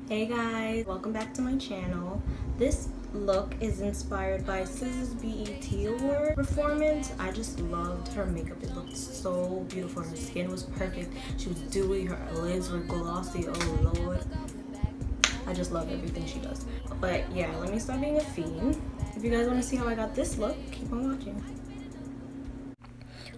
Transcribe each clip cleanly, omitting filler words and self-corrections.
Hey guys, welcome back to my channel. This look is inspired by SZA's BET Award performance. I just loved her makeup. It looked so beautiful. Her skin was perfect. She was dewy. Her lids were glossy. Oh lord. I just love everything she does. But yeah, let me stop being a fiend. If you guys want to see how I got this look, keep on watching.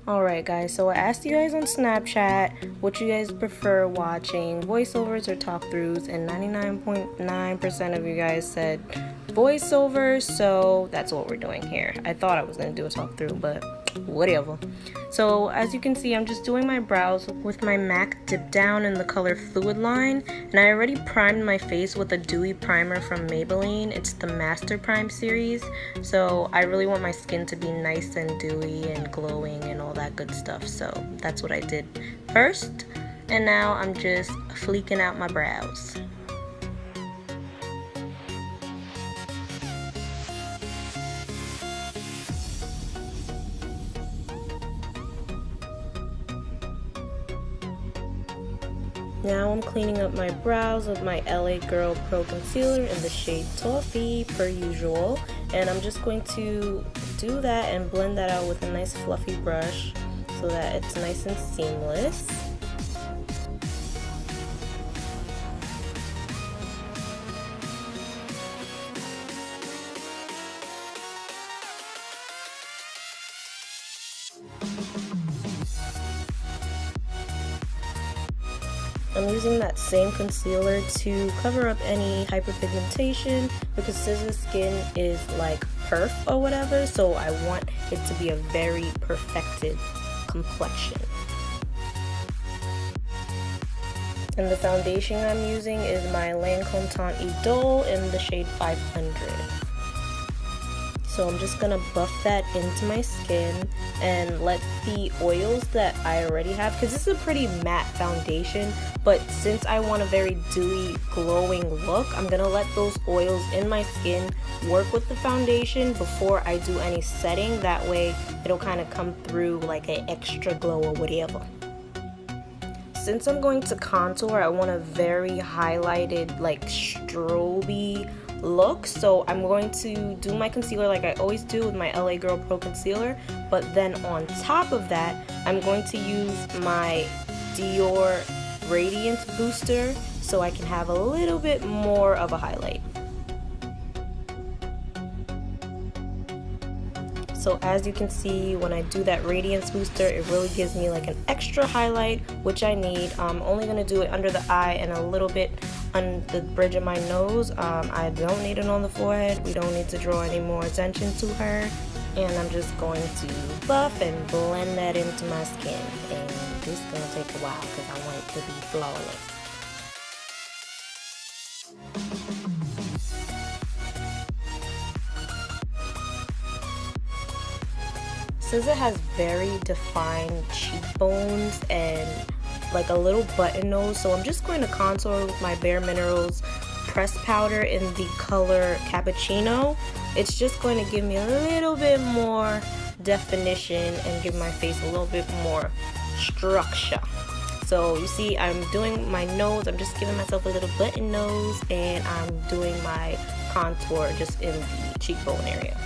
Alright guys, so I asked you guys on Snapchat what you guys prefer watching, voiceovers or talk-throughs, and 99.9% of you guys said voiceovers, so that's what we're doing here. I thought I was going to do a talk-through, but whatever. So as you can see, I'm just doing my brows with my MAC Dip Down in the color Fluid Line, and I already primed my face with a dewy primer from Maybelline. It's the Master Prime series, so I really want my skin to be nice and dewy and glowing and all that good stuff, so that's what I did first, and now I'm just fleeking out my brows. Now I'm cleaning up my brows with my LA Girl Pro Concealer in the shade Toffee, per usual. And I'm just going to do that and blend that out with a nice fluffy brush so that it's nice and seamless. I'm using that same concealer to cover up any hyperpigmentation because SZA's skin is like perf or whatever, so I want it to be a very perfected complexion. And the foundation I'm using is my Lancome Teint Idole in the shade 500. So I'm just gonna buff that into my skin and let the oils that I already have, because this is a pretty matte foundation, but since I want a very dewy, glowing look, I'm gonna let those oils in my skin work with the foundation before I do any setting. That way it'll kind of come through like an extra glow or whatever. Since I'm going to contour, I want a very highlighted, like strobe look, so I'm going to do my concealer like I always do with my LA Girl Pro Concealer, but then on top of that I'm going to use my Dior Radiance Booster so I can have a little bit more of a highlight. So as you can see, when I do that Radiance Booster, it really gives me like an extra highlight, which I need. I'm only going to do it under the eye and a little bit on the bridge of my nose. I don't need it on the forehead. We don't need to draw any more attention to her. And I'm just going to buff and blend that into my skin. And this is going to take a while because I want it to be flawless. SZA has very defined cheekbones and like a little button nose, so I'm just going to contour with my Bare Minerals pressed powder in the color Cappuccino. It's just going to give me a little bit more definition and give my face a little bit more structure. So you see, I'm doing my nose, I'm just giving myself a little button nose, and I'm doing my contour just in the cheekbone area.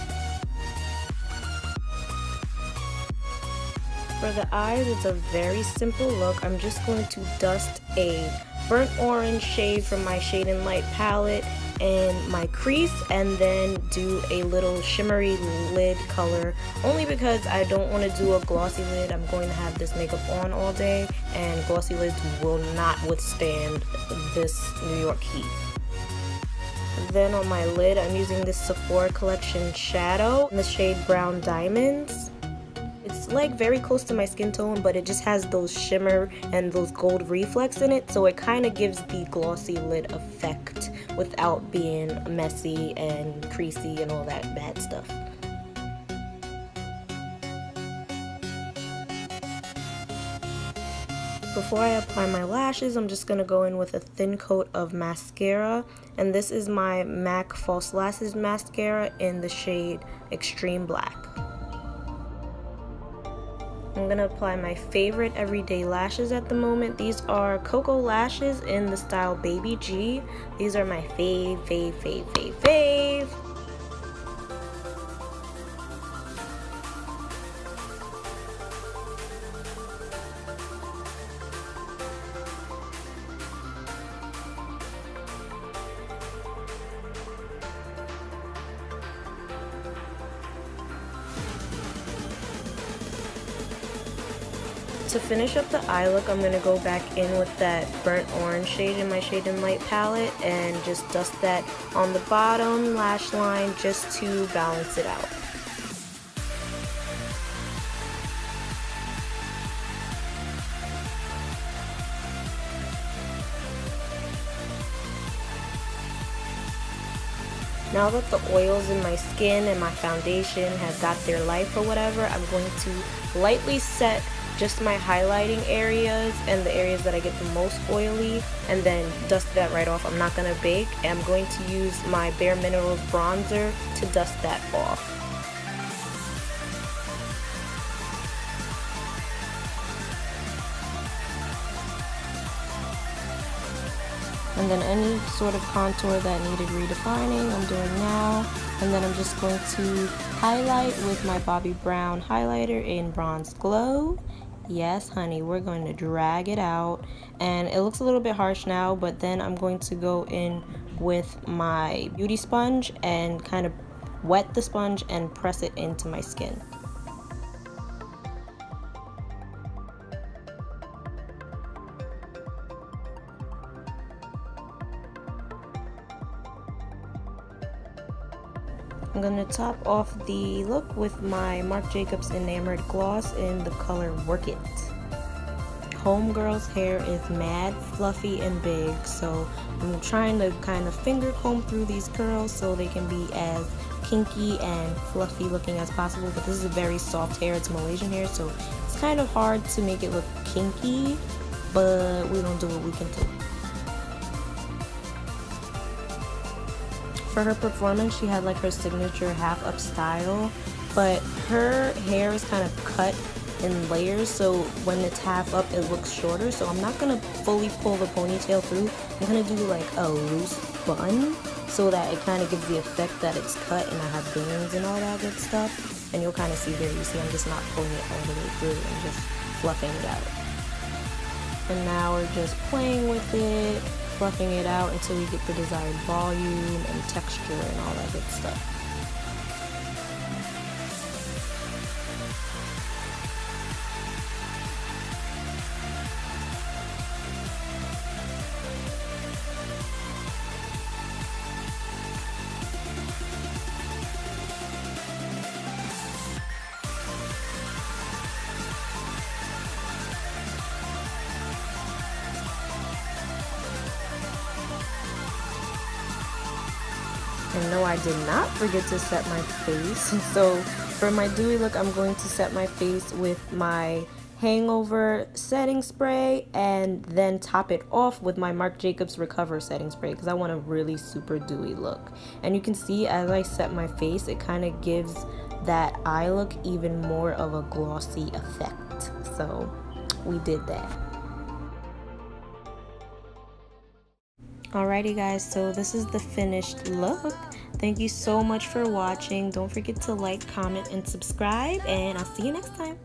For the eyes, it's a very simple look. I'm just going to dust a burnt orange shade from my Shade and Light palette and my crease, and then do a little shimmery lid color, only because I don't want to do a glossy lid. I'm going to have this makeup on all day, and glossy lids will not withstand this New York heat. Then on my lid, I'm using this Sephora Collection shadow in the shade Brown Diamonds. It's like very close to my skin tone, but it just has those shimmer and those gold reflex in it, so it kind of gives the glossy lid effect without being messy and creasy and all that bad stuff. Before I apply my lashes, I'm just going to go in with a thin coat of mascara, and this is my MAC False Lashes Mascara in the shade Extreme Black. I'm gonna apply my favorite everyday lashes at the moment. These are Cocoa Lashes in the style Baby G. These are my fave. To finish up the eye look, I'm going to go back in with that burnt orange shade in my Shade and Light palette and just dust that on the bottom lash line just to balance it out. Now that the oils in my skin and my foundation have got their life or whatever, I'm going to lightly set just my highlighting areas and the areas that I get the most oily, and then dust that right off. I'm not going to bake, and I'm going to use my Bare Minerals bronzer to dust that off. And then any sort of contour that needed redefining, I'm doing now. And then I'm just going to highlight with my Bobbi Brown highlighter in Bronze Glow. Yes, honey, we're going to drag it out. And it looks a little bit harsh now, but then I'm going to go in with my beauty sponge and kind of wet the sponge and press it into my skin. I'm going to top off the look with my Marc Jacobs Enamored Gloss in the color Work It. Homegirl's hair is mad fluffy and big, so I'm trying to kind of finger comb through these curls so they can be as kinky and fluffy looking as possible. But this is a very soft hair, it's Malaysian hair, so it's kind of hard to make it look kinky, but we're gonna do what we can do. For her performance, she had like her signature half up style, but her hair is kind of cut in layers, so when it's half up it looks shorter. So I'm not gonna fully pull the ponytail through. I'm gonna do like a loose bun so that it kind of gives the effect that it's cut and I have bangs and all that good stuff. And you'll kind of see there, you see I'm just not pulling it all the way through and just fluffing it out. And now we're just playing with it, fluffing it out until we get the desired volume and texture and all that good stuff. And no, I did not forget to set my face. So for my dewy look, I'm going to set my face with my Hangover setting spray and then top it off with my Marc Jacobs Recover setting spray because I want a really super dewy look. And you can see as I set my face, it kind of gives that eye look even more of a glossy effect. So we did that. Alrighty guys, so this is the finished look. Thank you so much for watching. Don't forget to like, comment, and subscribe, and I'll see you next time.